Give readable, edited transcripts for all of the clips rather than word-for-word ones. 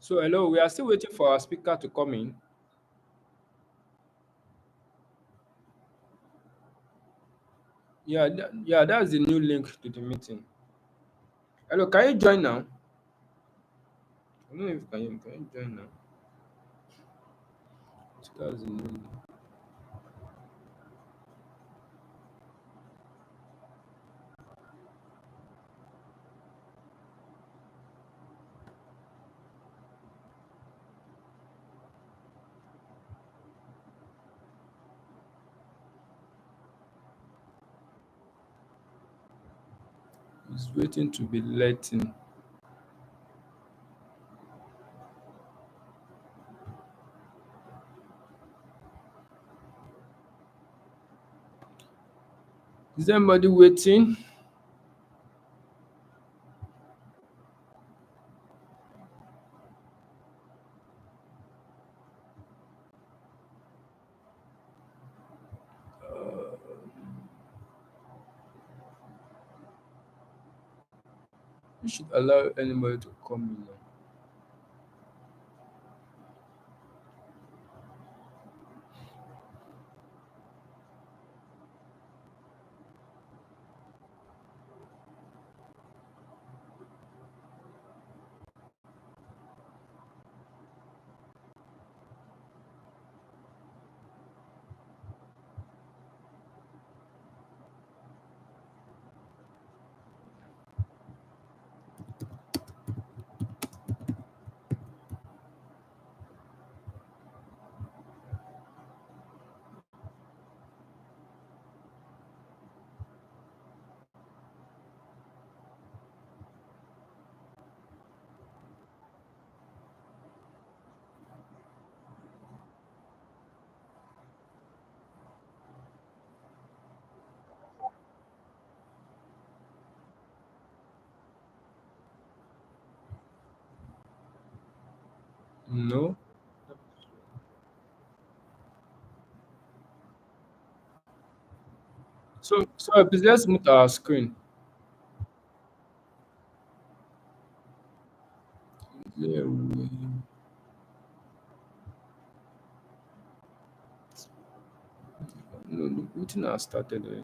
So hello, we are still waiting for our speaker to come in. Yeah, yeah, that's the new link to the meeting. Hello, can you join now? I don't know if can you join now. So that's the new link. It's waiting to be let in. Is there anybody waiting? You should allow anybody to come in now. No. So please let's move our screen. Yeah, no, the meeting has started already.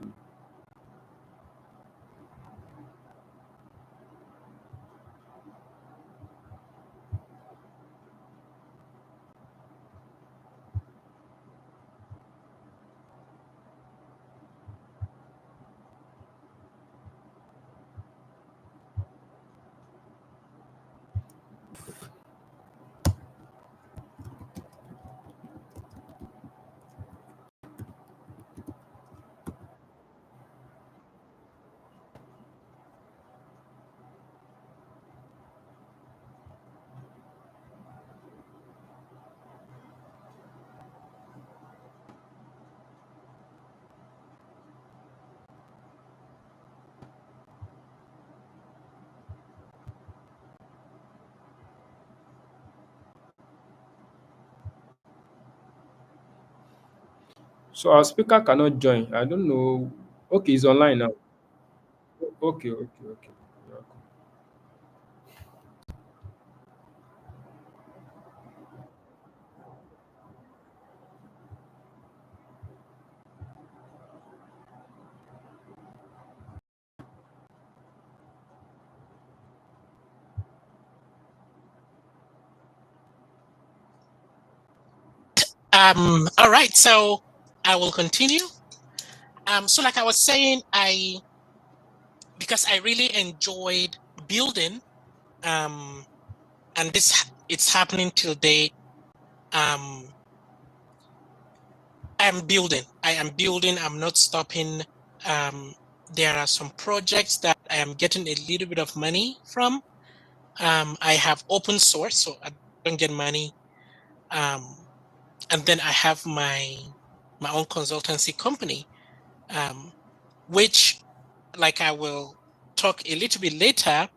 So our speaker cannot join. I don't know. Okay, he's online now. Okay, okay, okay. You're welcome. All right, so I will continue. So like I was saying, because I really enjoyed building, and it's happening till date. Um, I'm building. I am building. I'm not stopping. Um, there are some projects that I am getting a little bit of money from. I have open source, so I don't get money. Um, and then I have my own consultancy company, um, which, like I will talk a little bit later.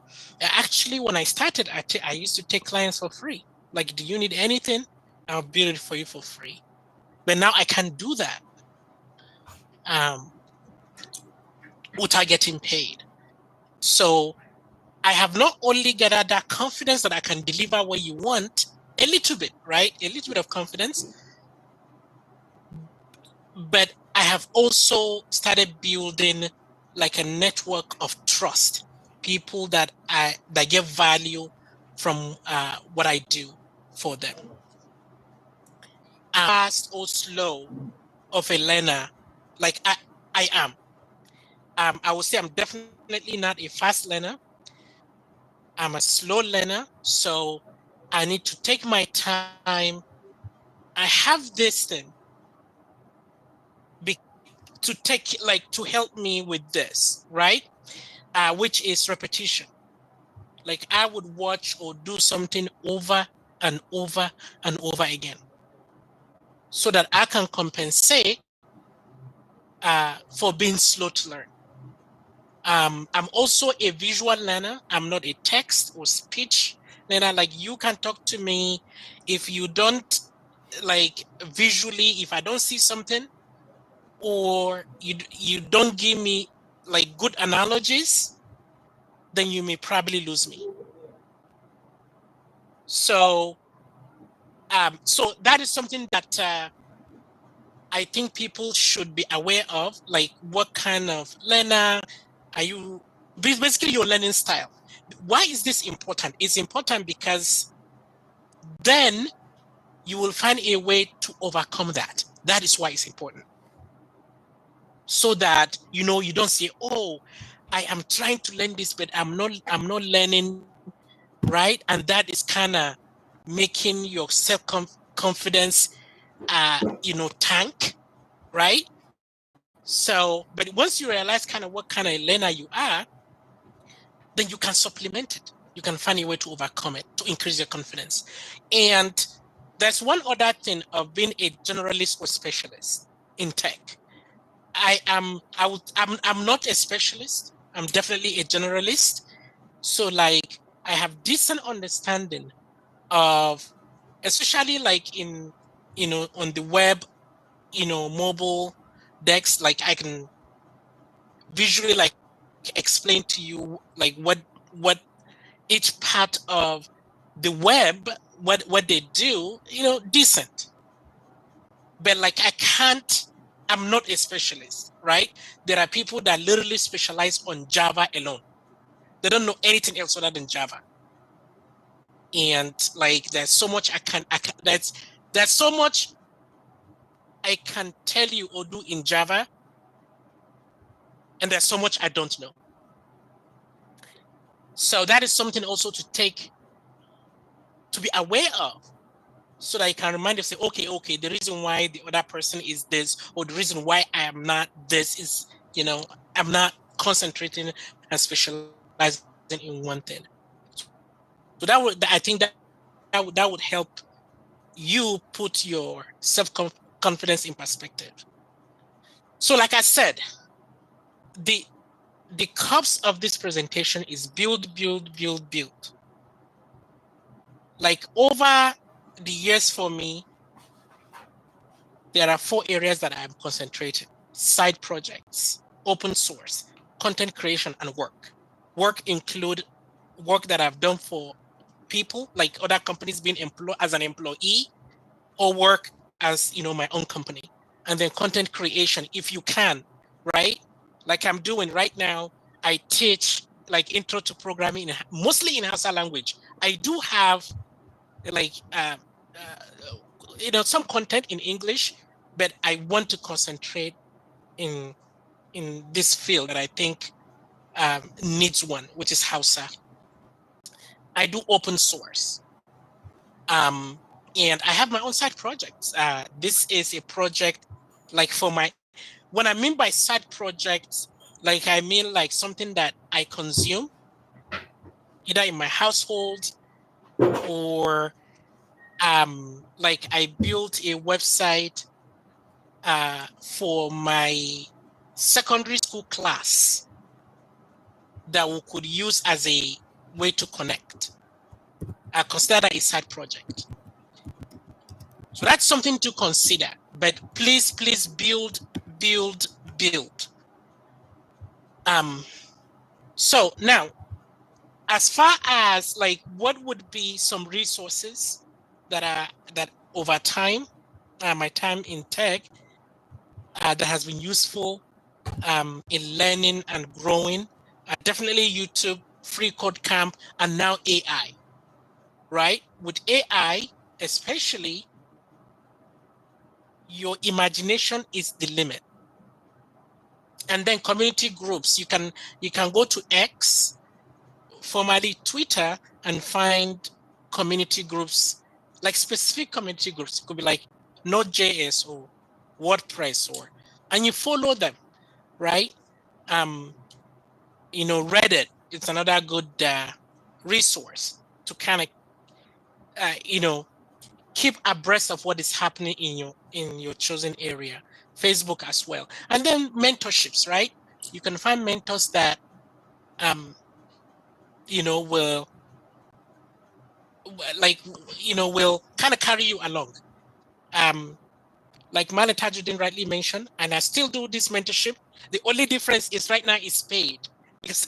Actually, when I started, I used to take clients for free. Like, do you need anything? I'll build it for you for free. But now I can do that um, without getting paid. So I have not only gathered that confidence that I can deliver what you want, a little bit, right? A little bit of confidence, but I have also started building like a network of trust, people that get value from what I do for them. I'm fast or slow of a learner, like I am. I would say I'm definitely not a fast learner. I'm a slow learner, so I need to take my time. I have this thing to help me with this, right? Which is repetition. Like I would watch or do something over and over and over again, so that I can compensate for being slow to learn. I'm also a visual learner. I'm not a text or speech learner. Like you can talk to me if you don't like visually, if I don't see something, or you don't give me like good analogies, then you may probably lose me. So that is something that I think people should be aware of, like what kind of learner are you, basically your learning style. Why is this important? It's important because then you will find a way to overcome that. That is why it's important. So that you don't say, oh, I am trying to learn this, but I'm not learning, right? And that is kind of making your self-confidence tank, right? So, but once you realize kind of what kind of learner you are, then you can supplement it. You can find a way to overcome it, to increase your confidence. And there's one other thing of being a generalist or specialist in tech. I'm not a specialist. I'm definitely a generalist. So like I have decent understanding of, especially like in, on the web, mobile decks, like I can visually like explain to you like what each part of the web, what they do, decent. But like I'm not a specialist, right? There are people that literally specialize on Java alone. They don't know anything else other than Java. And like there's so much there's so much I can tell you or do in Java, and there's so much I don't know. So that is something also to be aware of, so that you can remind yourself, okay, the reason why the other person is this, or the reason why I am not this is, I'm not concentrating and specializing in one thing. So I think that would help you put your self-confidence in perspective. So like I said, the cups of this presentation is build, build, build, build. Like over the years for me, there are 4 areas that I'm concentrating: side projects, open source, content creation, and work. Work include work that I've done for people, like other companies, being employed as an employee, or work as my own company. And then content creation, if you can, right? Like I'm doing right now, I teach like intro to programming, mostly in Hausa language. I do have like some content in English, but I want to concentrate in this field that I think needs one, which is Hausa. I do open source. And I have my own side projects. This is a project like when I mean by side projects, like I mean like something that I consume either in my household, or like I built a website for my secondary school class that we could use as a way to connect. I consider that a side project. So that's something to consider. But please build, build, build. So now as far as like what would be some resources that over time, my time in tech, that has been useful in learning and growing, definitely YouTube, Free Code Camp, and now AI, right? With AI, especially, your imagination is the limit. And then community groups, you can go to X, formerly Twitter, and find community groups, like specific community groups. It could be like Node.js or WordPress, and you follow them, right? Reddit, it's another good resource to kind of keep abreast of what is happening in your chosen area. Facebook as well. And then mentorships, right? You can find mentors that will will kind of carry you along. Like Mala Tajuddin rightly mentioned, and I still do this mentorship. The only difference is right now it's paid, because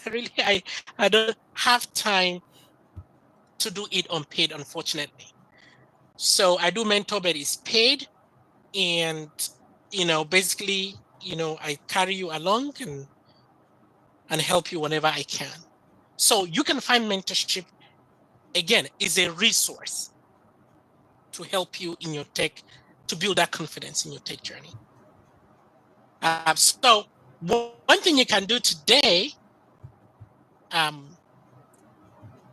I don't have time to do it unpaid, unfortunately. So I do mentor, but it's paid, and basically, I carry you along and help you whenever I can. So you can find mentorship, again, is a resource to help you in your tech, to build that confidence in your tech journey. So one thing you can do today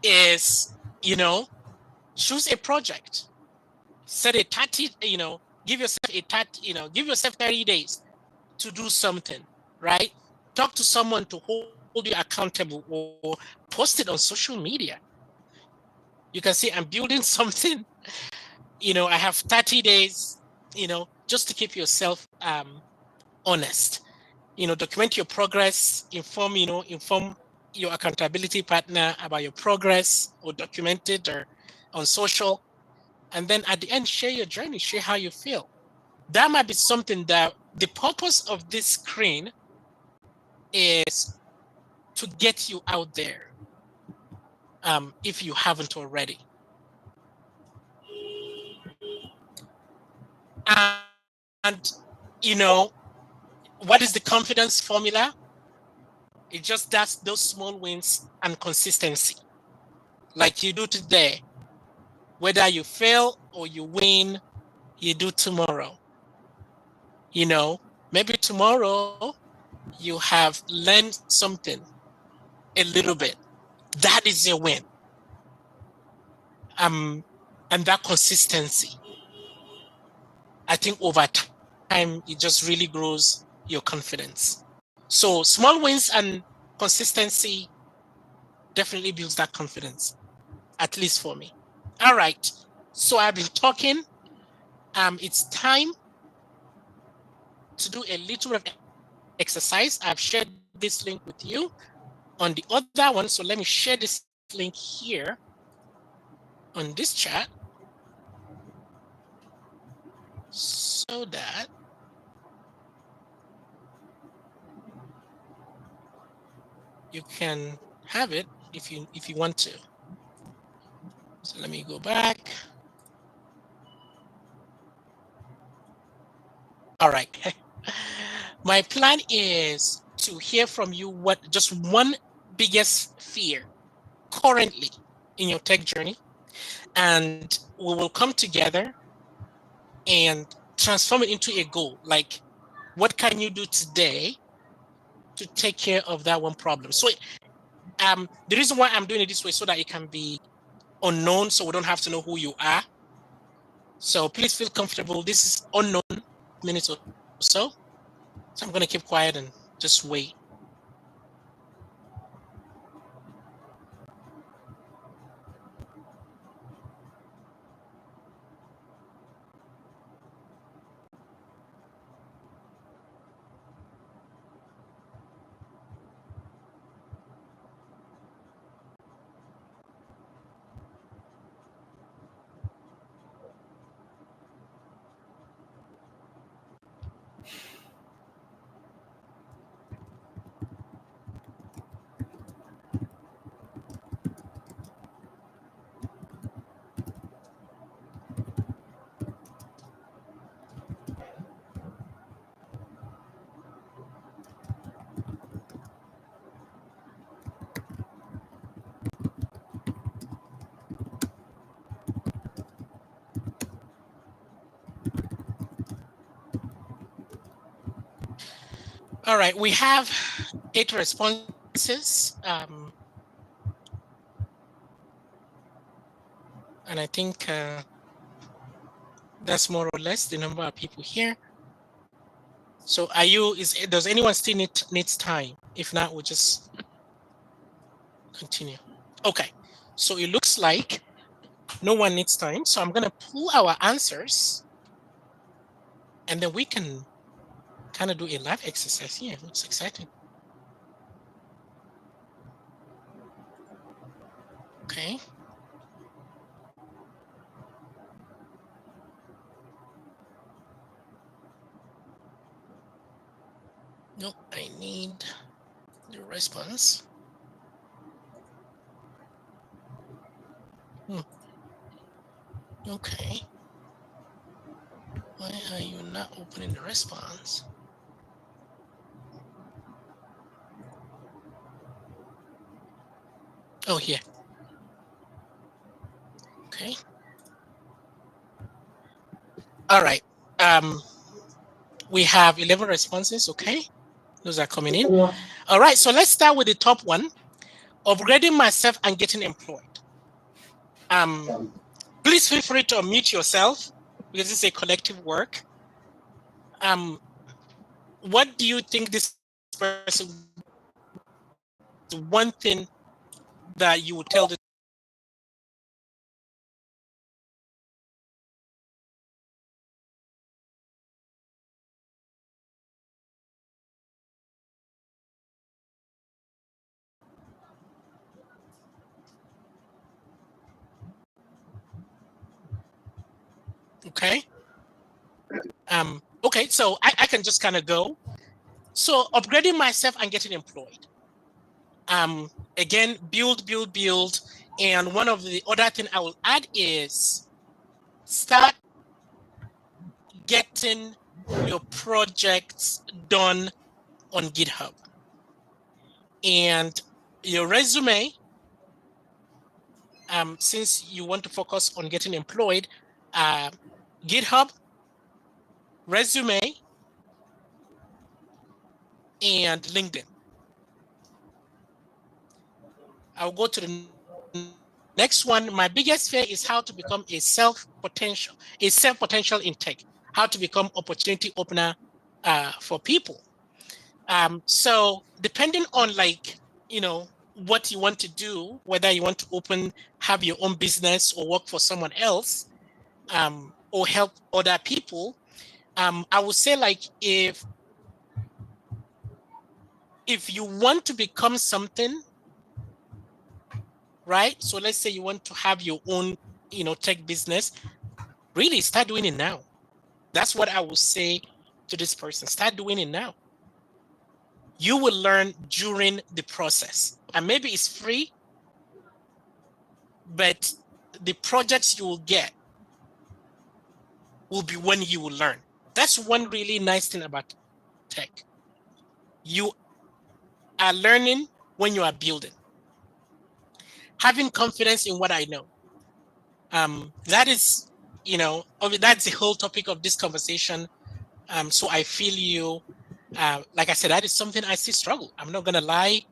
is, choose a project, set a 30, give yourself a 30, give yourself 30 days to do something, right? Talk to someone to hold you accountable, or post it on social media. You can see I'm building something, I have 30 days, just to keep yourself honest. Document your progress, inform your accountability partner about your progress, or document it or on social. And then at the end, share your journey, share how you feel. That might be something that the purpose of this screen is to get you out there, if you haven't already. And what is the confidence formula? It just does those small wins and consistency, like you do today. Whether you fail or you win, you do tomorrow. Maybe tomorrow you have learned something a little bit. That is your win. And that consistency, I think over time, it just really grows your confidence. So small wins and consistency definitely builds that confidence, at least for me. All right. So I've been talking. It's time to do a little bit of exercise. I've shared this link with you on the other one. So let me share this link here on this chat, so that you can have it if you want to. So let me go back. All right. My plan is to hear from you what just one biggest fear currently in your tech journey, and we will come together and transform it into a goal. Like, what can you do today to take care of that one problem? So the reason why I'm doing it this way, so that it can be unknown, so we don't have to know who you are. So please feel comfortable. This is unknown minutes or so. So I'm going to keep quiet and just wait. All right, we have 8 responses. And I think that's more or less the number of people here. So does anyone still needs time? If not, we'll just continue. Okay, so it looks like no one needs time. So I'm gonna pull our answers and then we can kind of do a live exercise here. Looks exciting. Okay. No, I need the response. Okay. Why are you not opening the response? Oh, here. Okay. All right. We have 11 responses. Okay. Those are coming in. All right. So let's start with the top one. Upgrading myself and getting employed. Please feel free to unmute yourself because it's a collective work. What do you think this person, the one thing that you would tell the okay? Okay, so I can just kind of go. So upgrading myself and getting employed. Again, build. And one of the other thing I will add is start getting your projects done on GitHub. And your resume, since you want to focus on getting employed, GitHub, resume, and LinkedIn. I'll go to the next one. My biggest fear is how to become a self-potential in tech, how to become opportunity opener for people. So depending on what you want to do, whether you want to have your own business or work for someone else, or help other people, I would say if you want to become something, right? So let's say you want to have your own, tech business, really start doing it now. That's what I would say to this person. Start doing it now. You will learn during the process, and maybe it's free, but the projects you will get will be when you will learn. That's one really nice thing about tech. You are learning when you are building. Having confidence in what I know. That is, that's the whole topic of this conversation. So I feel you. Like I said, that is something I still struggle. I'm not gonna lie.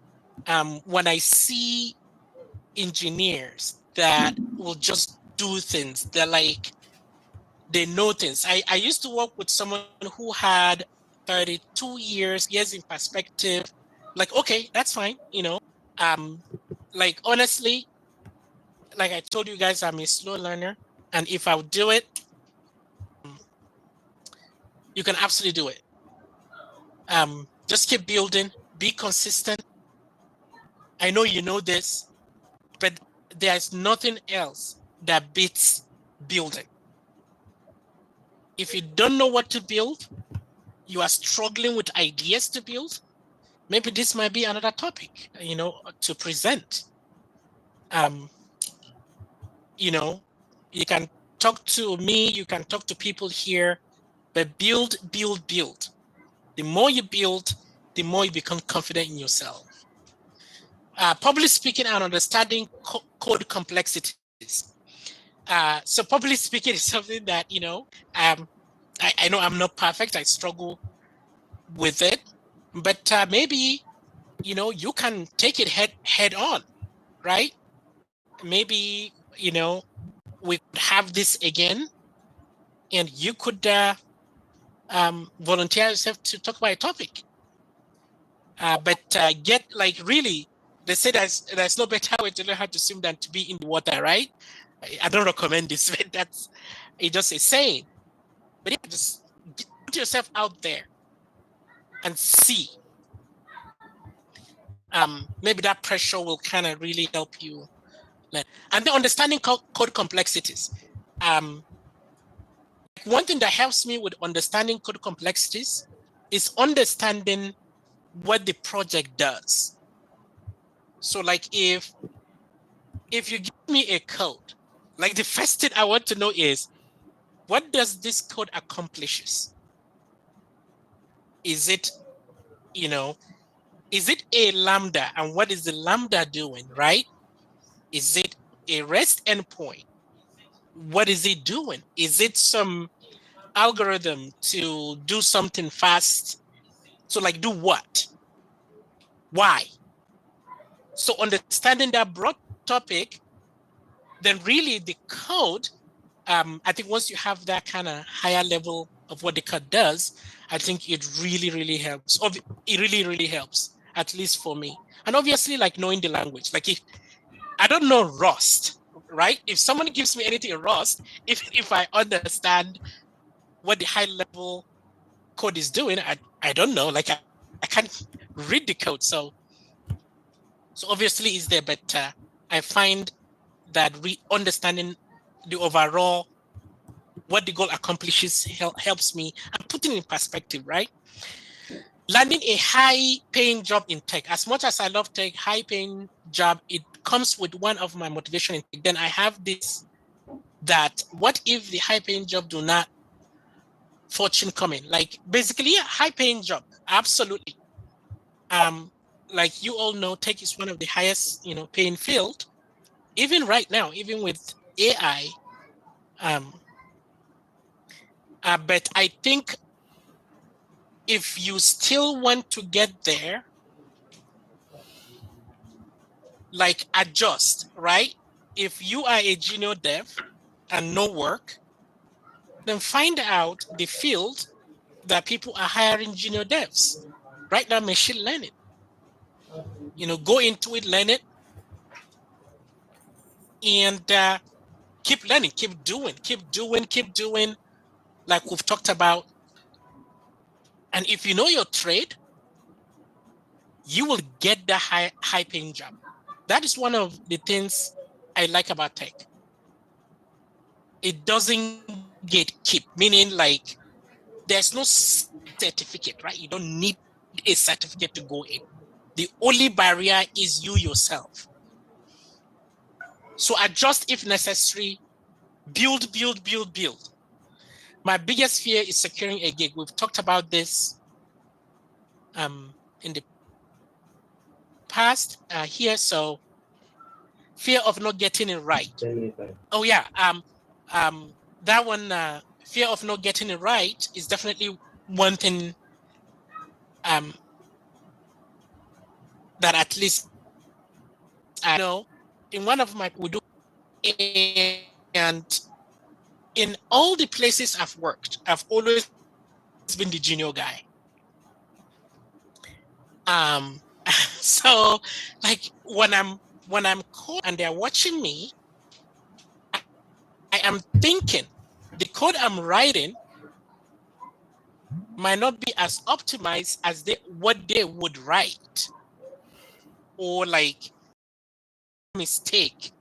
When I see engineers that will just do things, they know things. I used to work with someone who had 32 years in perspective. Like, okay, that's fine. Honestly, like I told you guys, I'm a slow learner. And if I would do it, you can absolutely do it. Just keep building, be consistent. I know you know this, but there's nothing else that beats building. If you don't know what to build, you are struggling with ideas to build, maybe this might be another topic, to present. You can talk to me, you can talk to people here, but build. The more you build, the more you become confident in yourself. Public speaking and understanding code complexities. So public speaking is something that, I know I'm not perfect. I struggle with it. But maybe, you can take it head on, right? Maybe, we could have this again, and you could volunteer yourself to talk about a topic. But get like really, they say there's no better way to learn how to swim than to be in the water, right? I don't recommend this, but that's just a saying. But yeah, just put yourself out there and see. Maybe that pressure will kind of really help you learn. And then understanding code complexities. One thing that helps me with understanding code complexities is understanding what the project does. So like if you give me a code, like the first thing I want to know is, what does this code accomplishes? Is it, is it a Lambda, and what is the Lambda doing, right? Is it a REST endpoint? What is it doing? Is it some algorithm to do something fast? So like do what? Why? So understanding that broad topic, then really the code, I think once you have that kind of higher level of what the code does, I think it really, really helps. It really, really helps, at least for me. And obviously, like knowing the language. Like if I don't know Rust, right? If someone gives me anything in Rust, if I understand what the high level code is doing, I don't know. Like I can't read the code. So obviously it's there, but I find that understanding the overall what the goal accomplishes helps me and putting it in perspective, right? Landing a high-paying job in tech. As much as I love tech, high-paying job, it comes with one of my motivation in tech. Then I have this, that what if the high-paying job do not fortune coming? Like basically, yeah, high-paying job, absolutely. Like you all know, tech is one of the highest, paying field. Even right now, even with AI, but I think if you still want to get there, like adjust, right? If you are a junior dev and no work, then find out the field that people are hiring junior devs. Right now, machine learning. Go into it, learn it, and keep learning, keep doing, like we've talked about. And if you know your trade, you will get the high paying job. That is one of the things I like about tech. It doesn't get keep, meaning like there's no certificate, right? You don't need a certificate to go in. The only barrier is you yourself. So adjust if necessary, build. My biggest fear is securing a gig. We've talked about this in the past here. So fear of not getting it right. Oh yeah, that one, fear of not getting it right is definitely one thing that at least I know in one of my we do, and in all the places I've worked, I've always been the junior guy. So like when I'm coding and they're watching me, I am thinking the code I'm writing might not be as optimized as what they would write, or like mistake.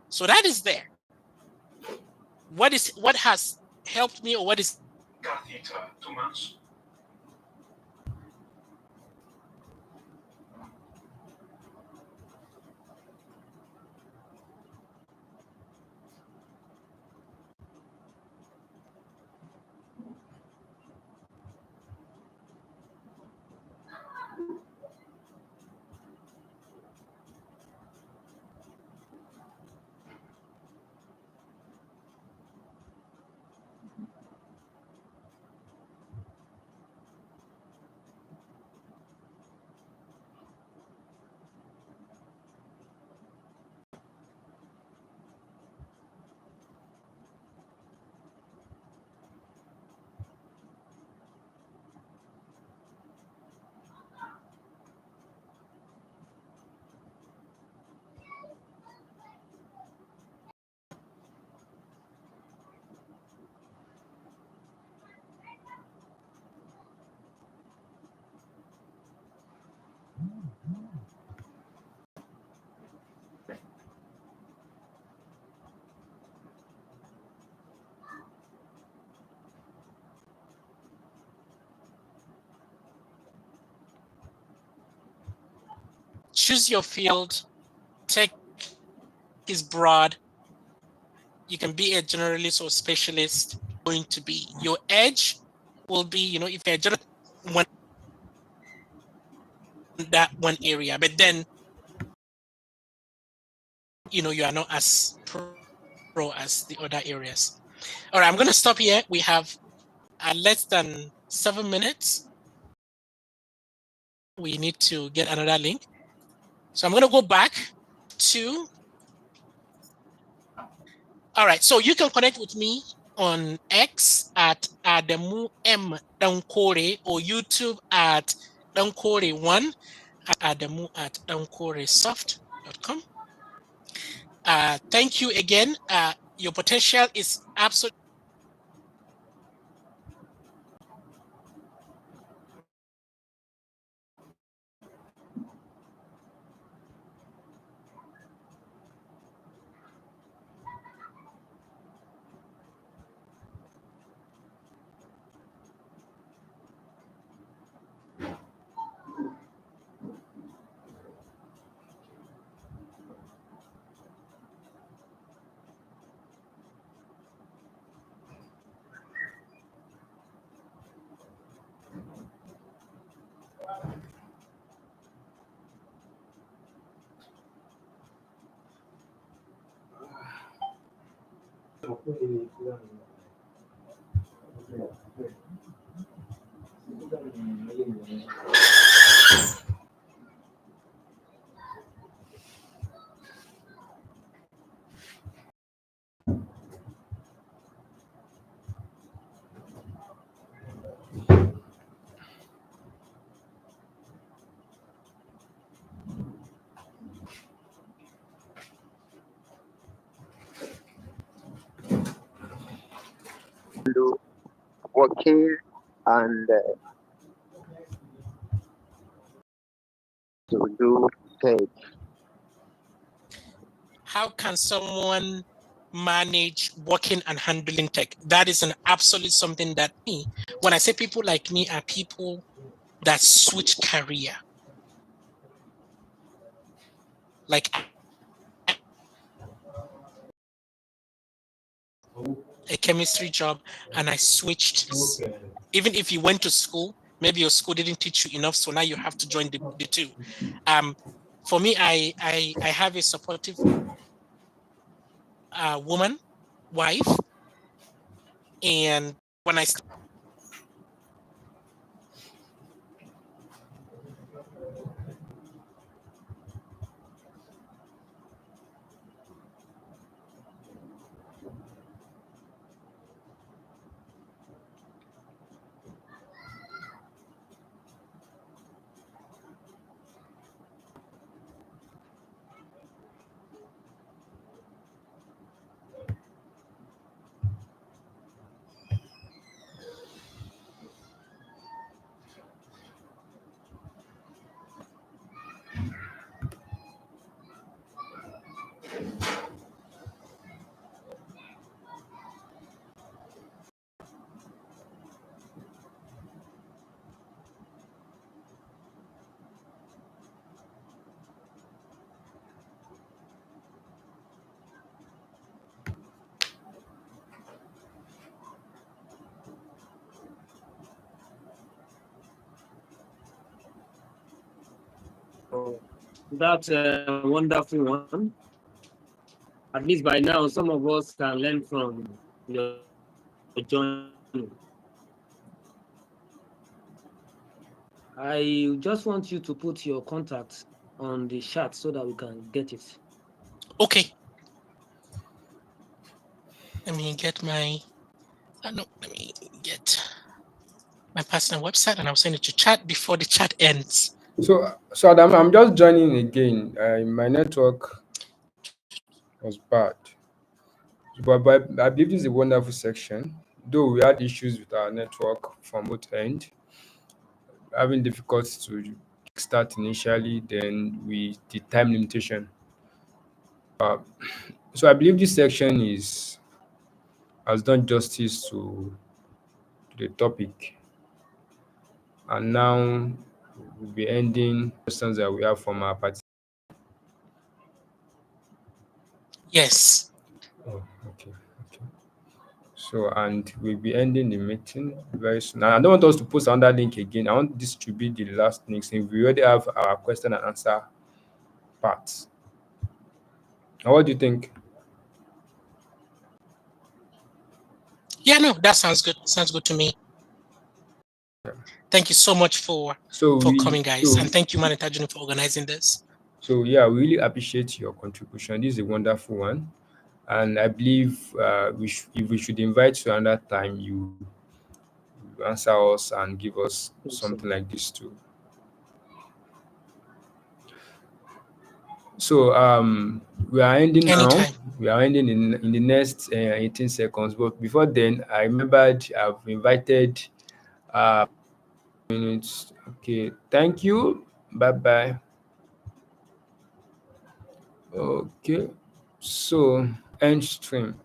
So that is there. What has helped me, or what is Catheter, too much. choose your field. Tech is broad. You can be a generalist or specialist. Going to be your edge will be, if you're just that one area, but then you are not as pro as the other areas. All right, I'm going to stop here. We have less than 7 minutes. We need to get another link. So I'm going to go back to. All right, so you can connect with me on X at Adamu M Dankore or YouTube at Dankore1, Adamu at dankoresoft.com. Thank you again. Your potential is absolutely. Do working and to do tech. How can someone manage working and handling tech? That is an absolute something that when I say people like me are people that switch career. Like a chemistry job and I switched. Even if you went to school, maybe your school didn't teach you enough, so now you have to join the two. For me, I have a supportive woman, wife, and when I That's a wonderful one. At least by now, some of us can learn from your journey. I just want you to put your contact on the chat so that we can get it. Okay. Let me get my. Let me get my personal website, and I'll send it to chat before the chat ends. So Adam, I'm just joining again. My network was bad, but I believe this is a wonderful section. Though we had issues with our network from both end, having difficulty to start initially, then the time limitation. So I believe this section has done justice to the topic, and now we'll be ending questions that we have from our participants. Yes. Oh, okay. So, and we'll be ending the meeting very soon. And I don't want us to post another link again. I want this to be the last link since we already have our question and answer parts. Now, what do you think? Yeah, no, that sounds good. Sounds good to me. Thank you so much for coming, guys, and thank you, Manitajuni, for organizing this. So yeah, we really appreciate your contribution. This is a wonderful one, and I believe if we should invite you another time, you answer us and give us something like this too. So we are ending now. Anytime. We are ending in the next 18 seconds. But before then, I remembered I've invited minutes. Okay, thank you. Bye bye. Okay, so end stream.